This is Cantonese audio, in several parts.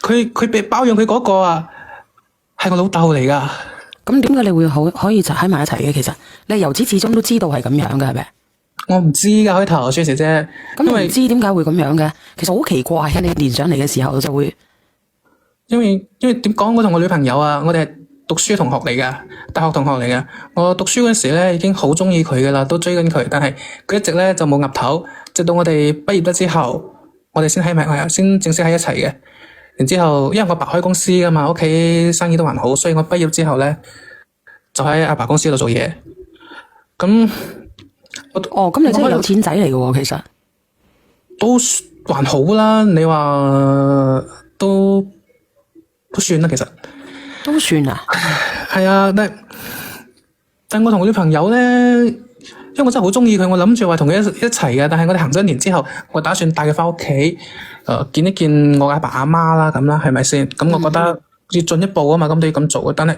佢被包養佢嗰個啊，係我老豆嚟噶。咁點解你會可以喺埋一齊嘅？其實你由始至終都知道係咁樣嘅，係咪？我唔知噶，開頭說時啫。咁你唔知點解會咁樣嘅？其實好奇怪啊！你連上嚟嘅時候就會，因為點講？我同我女朋友啊，我哋係讀書同學嚟噶，大學同學嚟噶。我讀書嗰時咧已經好中意佢噶啦，都追緊佢，但係佢一直咧就冇岌頭，直到我哋畢業咗之後，我哋先喺埋，先正式喺一齊嘅。然之後，因為我爸開公司噶嘛，屋企生意都還好，所以我畢業之後咧就喺阿爸公司度做嘢。咁咁你真係有錢仔嚟嘅喎，其實都還好啦。你話都算啦，其實都算啊。係啊，但我同我女朋友咧，因為我真係好中意佢，我諗住話同佢一齊嘅。但係我哋行咗一年之後，我打算帶佢翻屋企，見一見我阿爸阿媽啦，咁啦，係咪先？咁我覺得要進一步啊嘛，咁都要咁做嘅。但係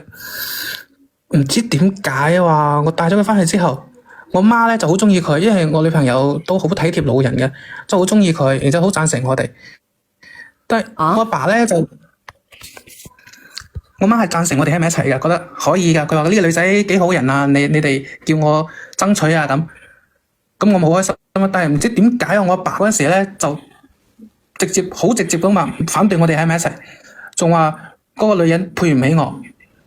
唔知點解啊，我帶咗佢翻去之後，我媽咧就好中意佢，因為我女朋友都好體貼老人嘅，真係好中意佢，而且好贊成我哋。但係我阿爸咧就，我媽係贊成我哋喺埋一齊嘅，覺得可以噶。佢話呢個女仔幾好人啊，你哋叫我爭取啊咁。咁我冇開心啊，但係唔知點解我阿爸嗰陣時咧就好直接咁話反對我哋喺埋一齊，仲話嗰個女人配唔起我，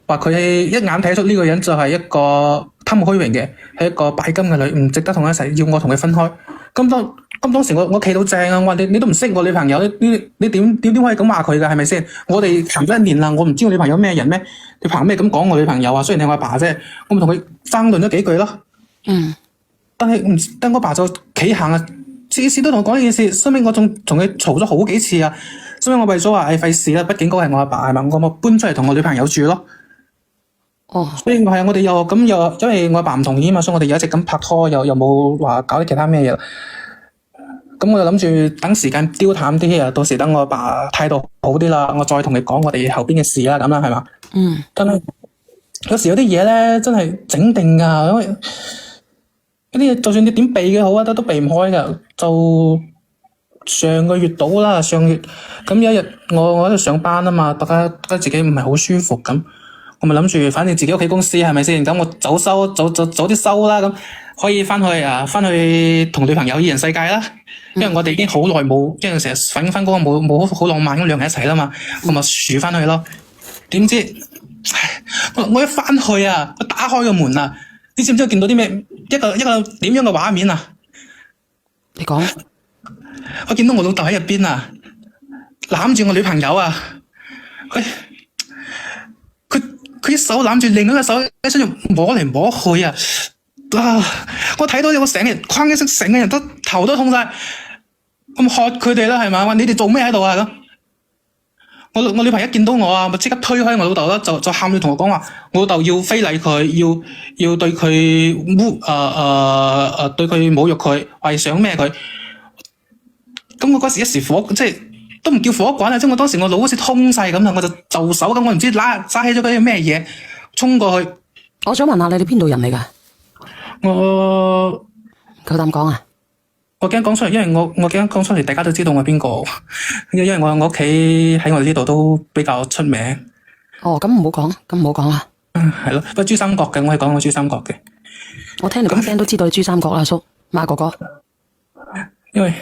話佢一眼睇出呢個人就係一個貪慕虛榮嘅，係一個拜金嘅女，唔值得同佢一齊，要我同佢分開。咁當時我企到正啊，我話你都唔識我女朋友，你點可以咁話佢噶？係咪先？我哋行咗一年啦，我唔知我女朋友咩人咩？你憑咩咁講我女朋友啊？雖然係我阿爸啫，我咪同佢爭論咗幾句咯。但我爸就企行啊，次次都同我講呢件事，所以我仲同佢嘈咗好幾次啊。所以我為咗話費事啦，畢竟嗰個係我阿爸係嘛，我咪搬出嚟同我女朋友住咯。所以係我哋又因為我阿爸唔同意嘛，所以我哋又一直咁拍拖，又冇話搞啲其他咩嘢。咁我就諗住等時間丟淡啲啊，到時等我阿爸態度好啲啦，我再同你講我哋後邊嘅事啦，咁啦係嘛。但係有時有啲嘢咧真係整定噶，因為嗰啲嘢就算你點避嘅好啊，都避唔開噶。就上個月到啦，上月咁有一日我喺度上班啊嘛，大家覺得自己唔係好舒服咁，我咪諗住反正自己屋企公司係咪先，咁我早啲收啦，咁可以翻去同女朋友二人世界啦。因為我哋已經好耐冇，因為成日翻工冇好浪漫咁兩人一齊啦嘛，我咪數翻去咯。點知我一翻去啊，我打開個門啊，你知唔知我見到啲咩？一個點樣嘅畫面啊？你講。我見到我老豆喺入邊啊，攬住我女朋友啊，佢一手攬住另一個手，喺身度摸嚟摸去啊！我睇到我成個人哐一聲，成個人都頭都痛晒，咁喝佢哋啦係嘛？話你哋做咩喺度啊咁？我女朋友一見到我啊，咪即刻推開我老豆啦，就喊住同我講話，我老豆要非禮佢，要對佢對佢侮辱佢，話想咩佢？咁我嗰時一時火，即係都唔叫火滾啊！即係我當時我腦好似通晒咁啦，我就手咁，我唔知揸起咗嗰啲咩嘢，衝過去。我想問下你哋邊度人嚟噶？我夠膽講啊！我驚講出嚟，因為我驚講出嚟，大家都知道我係邊個。因為我屋企喺我呢度都比較出名。咁唔好講，咁唔好講啦。係咯，不過珠三角嘅，我係講我珠三角嘅。我聽你把聲都知道你珠三角啦，叔馬哥哥。因為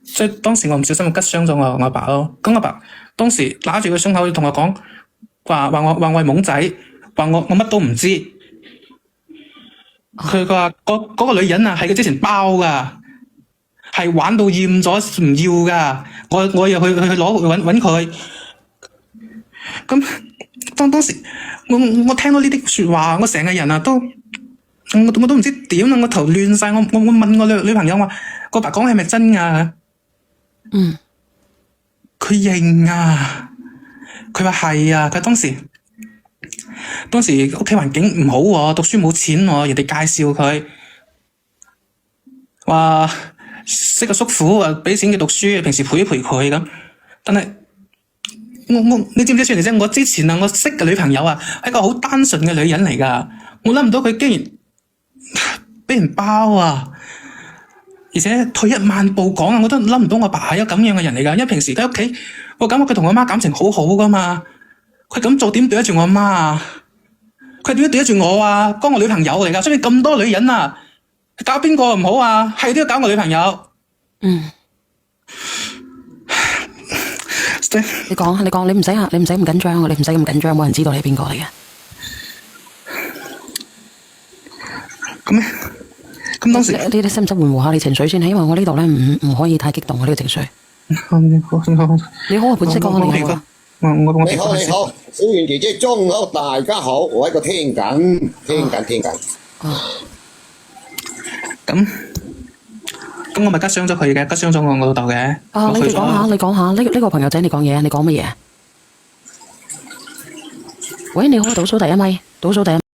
即係當時我唔小心吉傷咗我阿爸咯。咁阿爸當時拿住個傷口同我講，話我係懵仔，話我乜都唔知。佢話嗰個女人啊，係佢之前包噶，係玩到厭咗唔要噶。我又去搵佢。咁當時我聽到呢啲說話，我成個人啊我都唔知點啦，我頭亂晒。我問我女朋友話，個爸講係咪真啊？佢認啊，佢話係啊。佢當時屋企環境唔好喎，讀書冇錢喎，人哋介紹佢話識個叔父啊，俾錢佢讀書，平時陪一陪佢咁。但係你知唔知算嚟啫？我之前啊，我識嘅女朋友啊，係一個好單純嘅女人嚟噶。我諗唔到佢竟然俾人包啊！而且退一萬步講啊，我都諗唔到我爸係一個咁樣嘅人嚟㗎。因為平時喺屋企，我感覺佢同我媽感情好好㗎嘛。佢咁做點對得住我媽啊？佢點對得住我啊？當我女朋友嚟㗎，所以咁多女人啊，搞邊個唔好啊？係都要搞我女朋友。你講，你唔使咁緊張啊，你唔使咁緊張，冇人知道你係邊個嚟嘅。咁當時你使唔使緩和下你情緒先？因為我呢度咧唔可以太激動啊，呢個情緒。你好啊，本色哥，你好啊。你好，小圓姐姐中午好，大家好，我喺度聽緊。咁我咪吉傷咗佢嘅，吉傷咗我老豆嘅。你講下呢個朋友仔，你講嘢，你講乜嘢？喂，你好，倒數第一咪，倒數第一。